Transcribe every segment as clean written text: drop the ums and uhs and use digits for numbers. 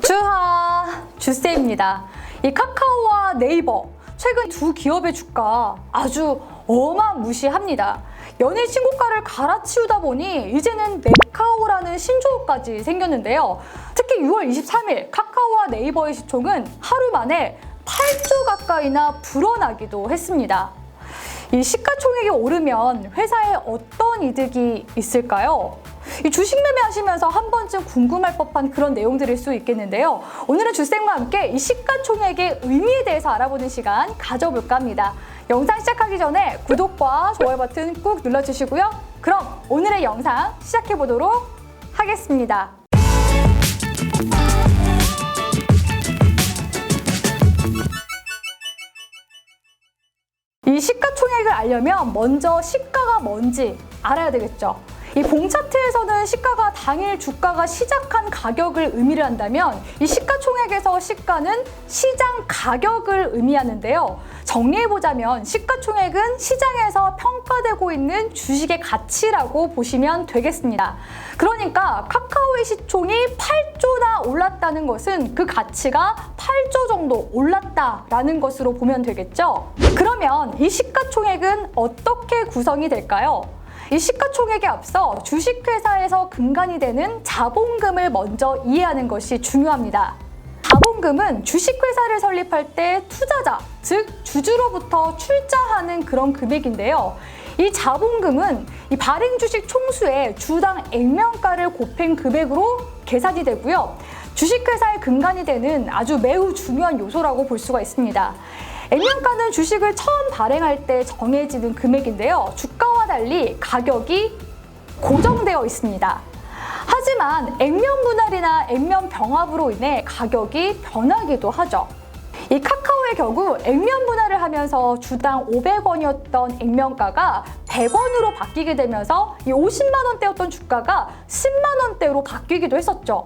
주하 주세입니다. 이 카카오와 네이버 최근 두 기업의 주가 아주 어마무시합니다. 연일 신고가를 갈아치우다 보니 이제는 네카오라는 신조어까지 생겼는데요. 특히 6월 23일 카카오와 네이버의 시총은 하루 만에 8조 가까이나 불어나기도 했습니다. 이 시가총액이 오르면 회사에 어떤 이득이 있을까요? 이 주식 매매하시면서 한 번쯤 궁금할 법한 그런 내용들일 수 있겠는데요. 오늘은 주쌤과 함께 이 시가총액의 의미에 대해서 알아보는 시간 가져볼까 합니다. 영상 시작하기 전에 구독과 좋아요 버튼 꾹 눌러주시고요. 그럼 오늘의 영상 시작해보도록 하겠습니다. 이 시가총액을 알려면 먼저 시가가 뭔지 알아야 되겠죠. 이 봉차트에서는 시가가 당일 주가가 시작한 가격을 의미를 한다면 이 시가총액에서 시가는 시장 가격을 의미하는데요. 정리해보자면 시가총액은 시장에서 평가되고 있는 주식의 가치라고 보시면 되겠습니다. 그러니까 카카오의 시총이 8조나 올랐다는 것은 그 가치가 8조 정도 올랐다라는 것으로 보면 되겠죠. 그러면 이 시가총액은 어떻게 구성이 될까요? 이 시가총액에 앞서 주식회사에서 근간이 되는 자본금을 먼저 이해하는 것이 중요합니다. 자본금은 주식회사를 설립할 때 투자자, 즉 주주로부터 출자하는 그런 금액인데요. 이 자본금은 이 발행 주식 총수의 주당 액면가를 곱한 금액으로 계산이 되고요. 주식회사의 근간이 되는 아주 매우 중요한 요소라고 볼 수가 있습니다. 액면가는 주식을 처음 발행할 때 정해지는 금액인데요. 주가와 달리 가격이 고정되어 있습니다. 하지만 액면 분할이나 액면 병합으로 인해 가격이 변하기도 하죠. 이 카카오의 경우 액면 분할을 하면서 주당 500원이었던 액면가가 100원으로 바뀌게 되면서 이 50만 원대였던 주가가 10만 원대로 바뀌기도 했었죠.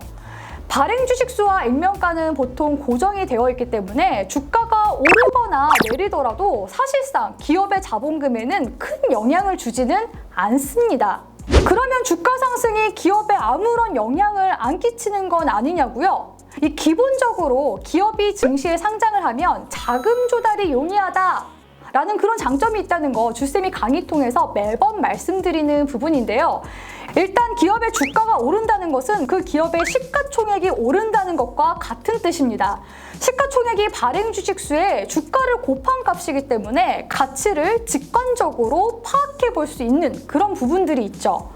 발행 주식수와 액면가는 보통 고정이 되어 있기 때문에 주가가 오르거나 내리더라도 사실상 기업의 자본금에는 큰 영향을 주지는 않습니다. 그러면 주가 상승이 기업에 아무런 영향을 안 끼치는 건 아니냐고요? 이 기본적으로 기업이 증시에 상장을 하면 자금 조달이 용이하다 라는 그런 장점이 있다는 거 주쌤이 강의 통해서 매번 말씀드리는 부분인데요. 일단 기업의 주가가 오른다는 것은 그 기업의 시가총액이 오른다는 것과 같은 뜻입니다. 시가총액이 발행 주식수에 주가를 곱한 값이기 때문에 가치를 직관적으로 파악해 볼 수 있는 그런 부분들이 있죠.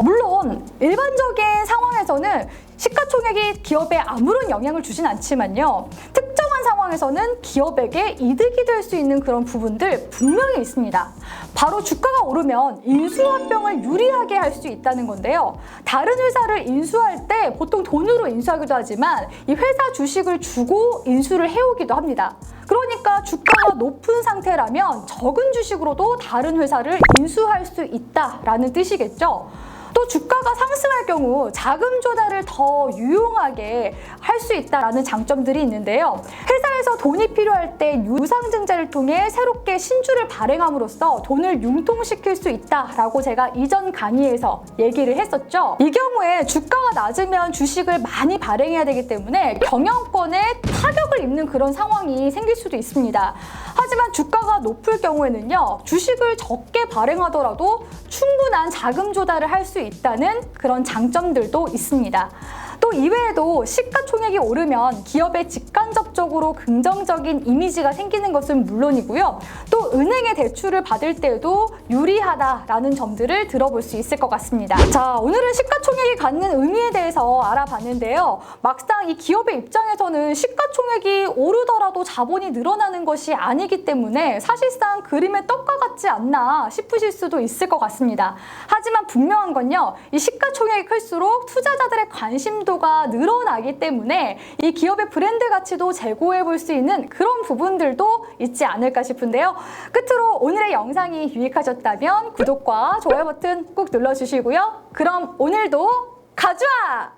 물론 일반적인 상황에서는 시가총액이 기업에 아무런 영향을 주진 않지만요. 특정한 상황에서는 기업에게 이득이 될 수 있는 그런 부분들 분명히 있습니다. 바로 주가가 오르면 인수합병을 유리하게 할 수 있다는 건데요. 다른 회사를 인수할 때 보통 돈으로 인수하기도 하지만 이 회사 주식을 주고 인수를 해오기도 합니다. 그러니까 주가가 높은 상태라면 적은 주식으로도 다른 회사를 인수할 수 있다라는 뜻이겠죠. 또 주가가 상승할 경우 자금 조달을 더 유용하게 할 수 있다는 장점들이 있는데요. 회사에서 돈이 필요할 때 유상증자를 통해 새롭게 신주를 발행함으로써 돈을 융통시킬 수 있다라고 제가 이전 강의에서 얘기를 했었죠. 이 경우에 주가가 낮으면 주식을 많이 발행해야 되기 때문에 경영권에 타격을 입는 그런 상황이 생길 수도 있습니다. 하지만 주가가 높을 경우에는요, 주식을 적게 발행하더라도 충분한 자금 조달을 할 수 있다는 그런 장점들도 있습니다. 또 이외에도 시가총액이 오르면 기업에 직간접적으로 긍정적인 이미지가 생기는 것은 물론이고요. 또 은행의 대출을 받을 때에도 유리하다라는 점들을 들어볼 수 있을 것 같습니다. 자, 오늘은 시가총액이 갖는 의미에 대해서 알아봤는데요. 막상 이 기업의 입장에서는 시가총액이 오르더라도 자본이 늘어나는 것이 아니기 때문에 사실상 그림의 떡과 같지 않나 싶으실 수도 있을 것 같습니다. 하지만 분명한 건요. 이 시가총액이 클수록 투자자들의 관심도가 늘어나기 때문에 이 기업의 브랜드 가치도 제고해 볼 수 있는 그런 부분들도 있지 않을까 싶은데요. 끝으로 오늘의 영상이 유익하셨다면 구독과 좋아요 버튼 꾹 눌러주시고요. 그럼 오늘도 가자!